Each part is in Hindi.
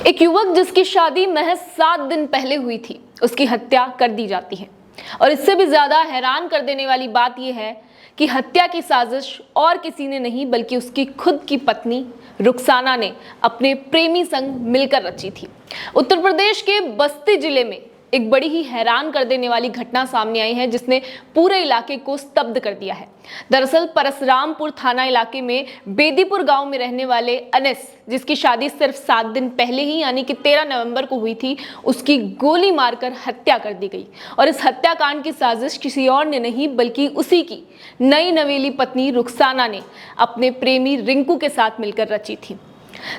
एक युवक जिसकी शादी महज 7 दिन पहले हुई थी, उसकी हत्या कर दी जाती है। और इससे भी ज्यादा हैरान कर देने वाली बात यह है कि हत्या की साजिश और किसी ने नहीं बल्कि उसकी खुद की पत्नी रुखसाना ने अपने प्रेमी संग मिलकर रची थी। उत्तर प्रदेश के बस्ती जिले में एक बड़ी ही हैरान कर देने वाली घटना सामने आई है जिसने पूरे इलाके को स्तब्ध कर दिया है। दरअसल परसरामपुर थाना इलाके में बेदीपुर गांव में रहने वाले अनस, जिसकी शादी सिर्फ 7 दिन पहले ही यानी कि 13 नवंबर को हुई थी, उसकी गोली मारकर हत्या कर दी गई। और इस हत्याकांड की साजिश किसी और ने नहीं बल्कि उसी की नई नवेली पत्नी रुखसाना ने अपने प्रेमी रिंकू के साथ मिलकर रची थी।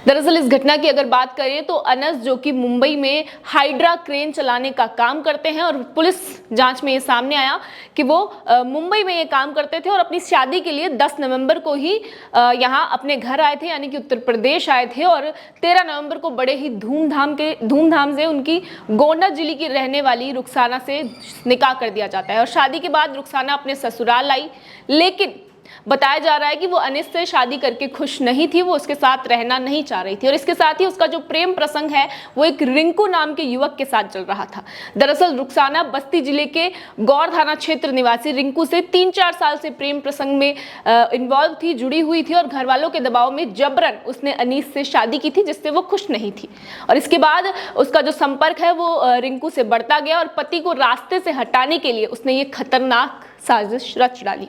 दरअसल इस घटना की अगर बात करें तो अनस, जो कि मुंबई में हाइड्रा क्रेन चलाने का काम करते हैं, और पुलिस जांच में ये सामने आया कि वो मुंबई में ये काम करते थे और अपनी शादी के लिए 10 नवंबर को ही यहाँ अपने घर आए थे, यानी कि उत्तर प्रदेश आए थे। और 13 नवंबर को बड़े ही धूमधाम से उनकी गोंडा जिले की रहने वाली रुखसाना से निकाह कर दिया जाता है। और शादी के बाद रुखसाना अपने ससुराल आई, लेकिन बताया जा रहा है कि वो अनिस से शादी करके खुश नहीं थी, वो उसके साथ रहना नहीं चाह रही थी। और इसके साथ ही उसका जो प्रेम प्रसंग है वो एक रिंकू नाम के युवक के साथ चल रहा था। दरअसल रुखसाना बस्ती जिले के गौर थाना क्षेत्र निवासी रिंकू से 3-4 साल से प्रेम प्रसंग में इन्वॉल्व थी, जुड़ी हुई थी, और घर वालों के दबाव में जबरन उसने अनीस से शादी की थी, जिससे वो खुश नहीं थी। और इसके बाद उसका जो संपर्क है वो रिंकू से बढ़ता गया और पति को रास्ते से हटाने के लिए उसने ये खतरनाक साजिश रच डाली।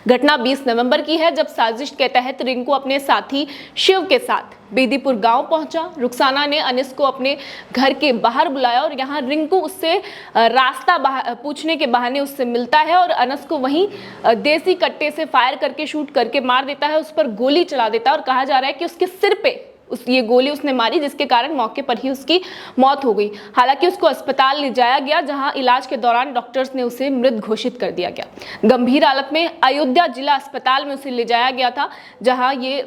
घटना 20 नवंबर की है, जब साजिश के तहत रिंकू अपने साथी शिव के साथ बेदीपुर गांव पहुंचा। रुखसाना ने अनिस को अपने घर के बाहर बुलाया और यहां रिंकू उससे रास्ता पूछने के बहाने उससे मिलता है और अनस को वहीं देसी कट्टे से फायर करके शूट करके मार देता है, उस पर गोली चला देता है। और कहा जा रहा है कि उसके सिर पे ये गोली उसने मारी, जिसके कारण मौके पर ही उसकी मौत हो गई। हालांकि उसको अस्पताल ले जाया गया, जहां इलाज के दौरान डॉक्टर्स ने उसे मृत घोषित कर दिया गया। गंभीर हालत में अयोध्या जिला अस्पताल में उसे ले जाया गया था, जहां ये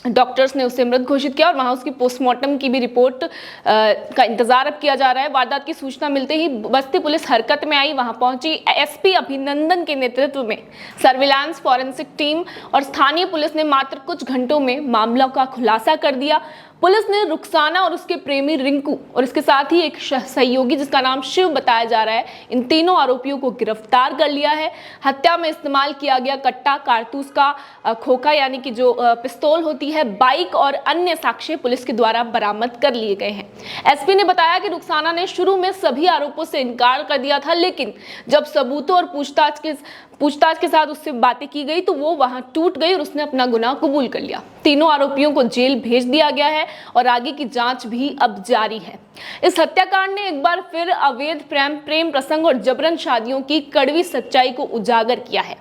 डॉक्टर्स ने उसे मृत घोषित किया और वहां उसकी पोस्टमार्टम की भी रिपोर्ट का इंतजार अब किया जा रहा है। वारदात की सूचना मिलते ही बस्ती पुलिस हरकत में आई। वहां पहुंची एसपी अभिनंदन के नेतृत्व में सर्विलांस फॉरेंसिक टीम और स्थानीय पुलिस ने मात्र कुछ घंटों में मामला का खुलासा कर दिया। पुलिस ने रुखसाना और उसके प्रेमी रिंकू और इसके साथ ही एक सहयोगी जिसका नाम शिव बताया जा रहा है, इन तीनों आरोपियों को गिरफ्तार कर लिया है। हत्या में इस्तेमाल किया गया कट्टा, कारतूस का खोखा यानी कि जो पिस्तौल होती है, बाइक और अन्य साक्ष्य पुलिस के द्वारा बरामद कर लिए गए हैं। एसपी ने बताया कि रुखसाना ने शुरू में सभी आरोपों से इनकार कर दिया था, लेकिन जब सबूतों और पूछताछ के साथ उससे बातें की गई तो वो वहां टूट गई और उसने अपना गुनाह कबूल कर लिया। तीनों आरोपियों को जेल भेज दिया गया है और आगे की जांच भी अब जारी है। इस हत्याकांड ने एक बार फिर अवैध प्रेम प्रसंग और जबरन शादियों की कड़वी सच्चाई को उजागर किया है।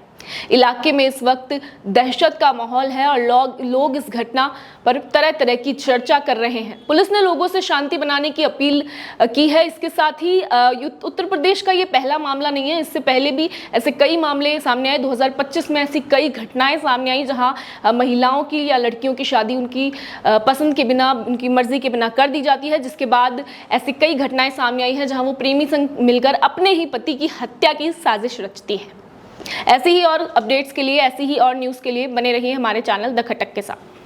इलाके में इस वक्त दहशत का माहौल है और लोग इस घटना पर तरह तरह की चर्चा कर रहे हैं। पुलिस ने लोगों से शांति बनाने की अपील की है। इसके साथ ही उत्तर प्रदेश का ये पहला मामला नहीं है, इससे पहले भी ऐसे कई मामले सामने आए। 2025 में ऐसी कई घटनाएं सामने आई जहां महिलाओं की या लड़कियों की शादी उनकी पसंद के बिना, उनकी मर्जी के बिना कर दी जाती है, जिसके बाद ऐसी कई घटनाएं सामने आई हैं जहां वो प्रेमी संग मिलकर अपने ही पति की हत्या की साजिश रचती है। ऐसी ही और अपडेट्स के लिए, ऐसी ही और न्यूज़ के लिए बने रहिए हमारे चैनल द खटक के साथ।